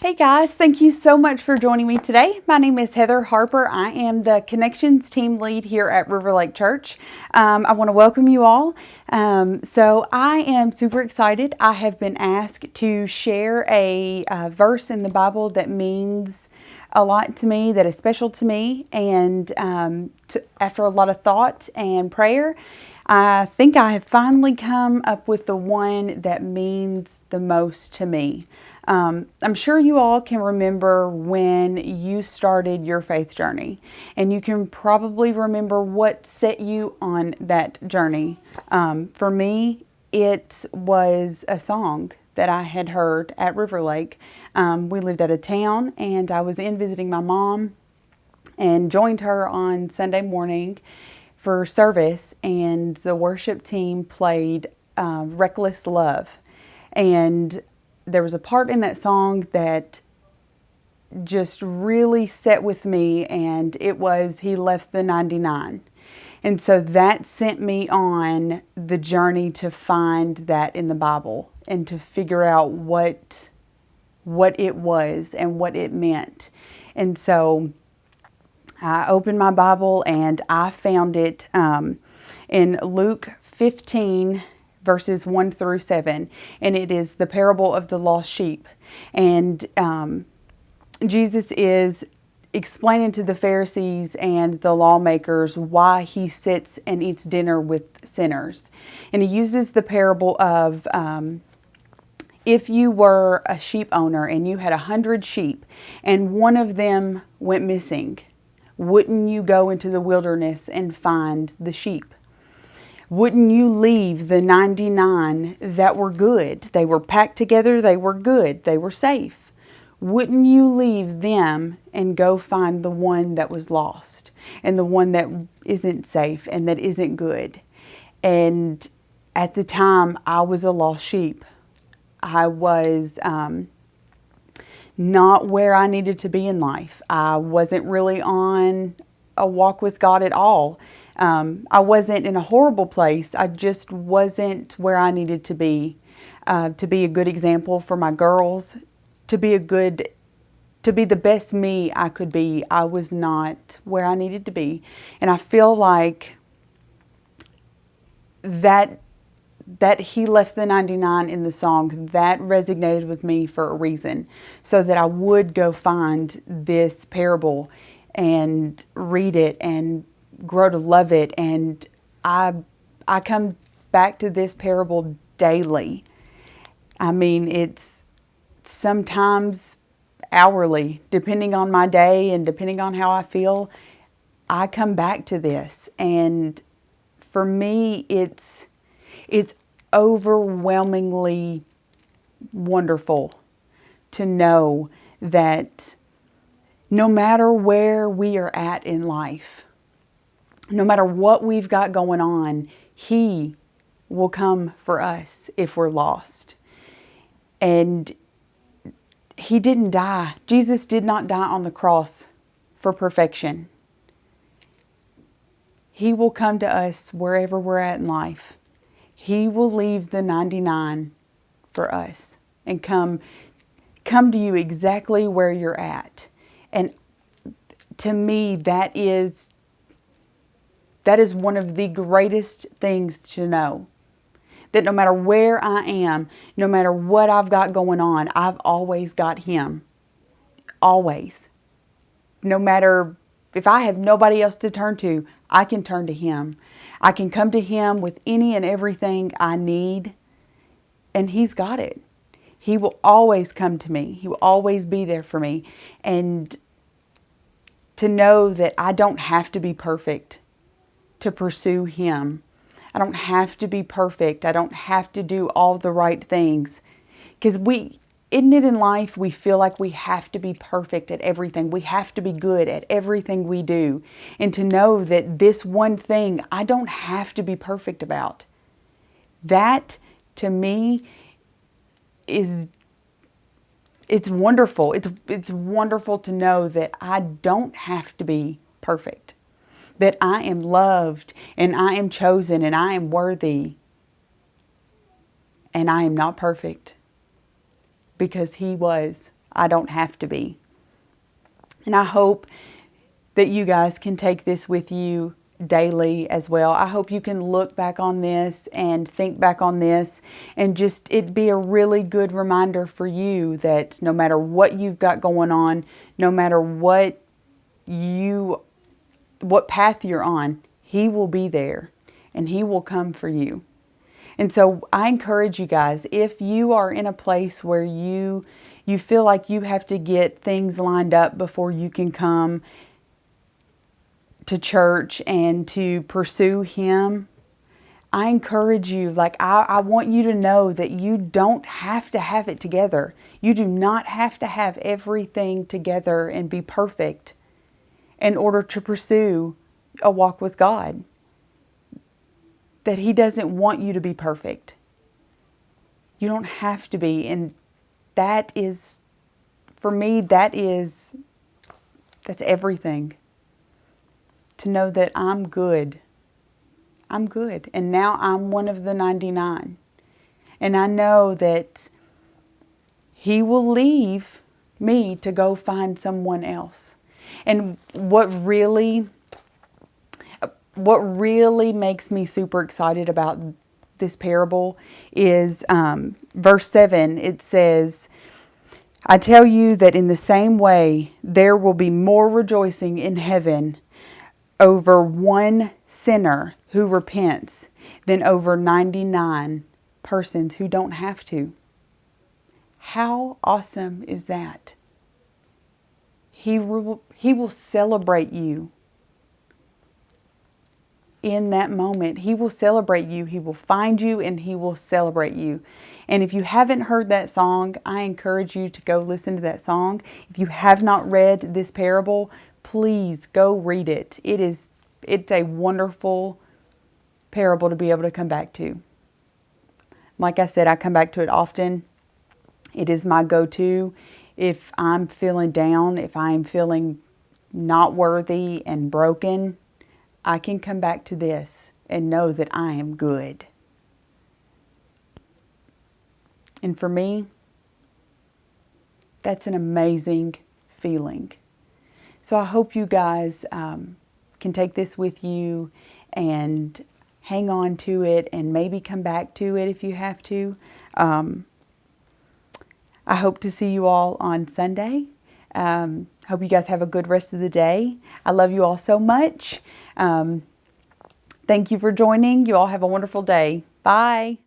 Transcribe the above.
Hey guys, thank you so much for joining me today. My name is Heather Harper. I am the Connections Team Lead here at RiverLake Church. I want to welcome you all. So I am super excited. I have been asked to share a verse in the Bible that means a lot to me, that is special to me, and after a lot of thought and prayer, I think I have finally come up with the one that means the most to me. I'm sure you all can remember when you started your faith journey, and you can probably remember what set you on that journey. For me, it was a song that I had heard at RiverLake. We lived at a town, and I was in visiting my mom and joined her on Sunday morning for service, and the worship team played Reckless Love. And there was a part in that song that just really set with me, and it was He Left the 99. And so that sent me on the journey to find that in the Bible and to figure out what it was and what it meant. And so I opened my Bible and I found it in Luke 15, verses 1 through 7, and it is the parable of the lost sheep. And Jesus is explaining to the Pharisees and the lawmakers why he sits and eats dinner with sinners. And he uses the parable of if you were a sheep owner and you had 100 sheep and one of them went missing, wouldn't you go into the wilderness and find the sheep? Wouldn't you leave the 99 that were good? They were packed together, they were good, they were safe. Wouldn't you leave them and go find the one that was lost and the one that isn't safe and that isn't good? And at the time, I was a lost sheep. I was not where I needed to be in life. I wasn't really on a walk with God at all. I wasn't in a horrible place. I just wasn't where I needed to be a good example for my girls, to be the best me I could be. I was not where I needed to be. And I feel like that He left the 99 in the song, that resonated with me for a reason, so that I would go find this parable and read it and grow to love it. And I come back to this parable daily. I mean, it's sometimes hourly, depending on my day and depending on how I feel. I come back to this, and for me, it's overwhelmingly wonderful to know that no matter where we are at in life, no matter what we've got going on, He will come for us if we're lost. And He didn't die. Jesus did not die on the cross for perfection. He will come to us wherever we're at in life. He will leave the 99 for us and come to you exactly where you're at. And to me, that is one of the greatest things to know. That no matter where I am, no matter what I've got going on, I've always got Him. Always. No matter if I have nobody else to turn to, I can turn to Him. I can come to Him with any and everything I need, and He's got it. He will always come to me. He will always be there for me. And to know that I don't have to be perfect to pursue Him. I don't have to be perfect. I don't have to do all the right things. Because isn't it in life we feel like we have to be perfect at everything. We have to be good at everything we do. And to know that this one thing I don't have to be perfect about. That, to me, it's wonderful. It's wonderful to know that I don't have to be perfect. That I am loved and I am chosen and I am worthy. And I am not perfect because He was. I don't have to be. And I hope that you guys can take this with you daily as well. I hope you can look back on this and think back on this and just it be a really good reminder for you that no matter what you've got going on, no matter what path you're on, He will be there and He will come for you. And so I encourage you guys, if you are in a place where you feel like you have to get things lined up before you can come to church and to pursue Him, I encourage you, I want you to know that you don't have to have it together. You do not have to have everything together and be perfect in order to pursue a walk with God. That He doesn't want you to be perfect. You don't have to be. And that is, for me, that's everything. To know that I'm good. I'm good. And now I'm one of the 99. And I know that He will leave me to go find someone else. And what really makes me super excited about this parable is verse 7. It says, I tell you that in the same way, there will be more rejoicing in heaven over one sinner who repents than over 99 persons who don't have to. How awesome is that? He will celebrate you in that moment. He will celebrate you. He will find you and He will celebrate you. And if you haven't heard that song, I encourage you to go listen to that song. If you have not read this parable, please go read it. It's a wonderful parable to be able to come back to. Like I said, I come back to it often. It is my go-to. If I'm feeling down, if I'm feeling not worthy and broken, I can come back to this and know that I am good. And for me, that's an amazing feeling. So I hope you guys can take this with you and hang on to it and maybe come back to it if you have to. I hope to see you all on Sunday. Hope you guys have a good rest of the day. I love you all so much. Thank you for joining. You all have a wonderful day. Bye.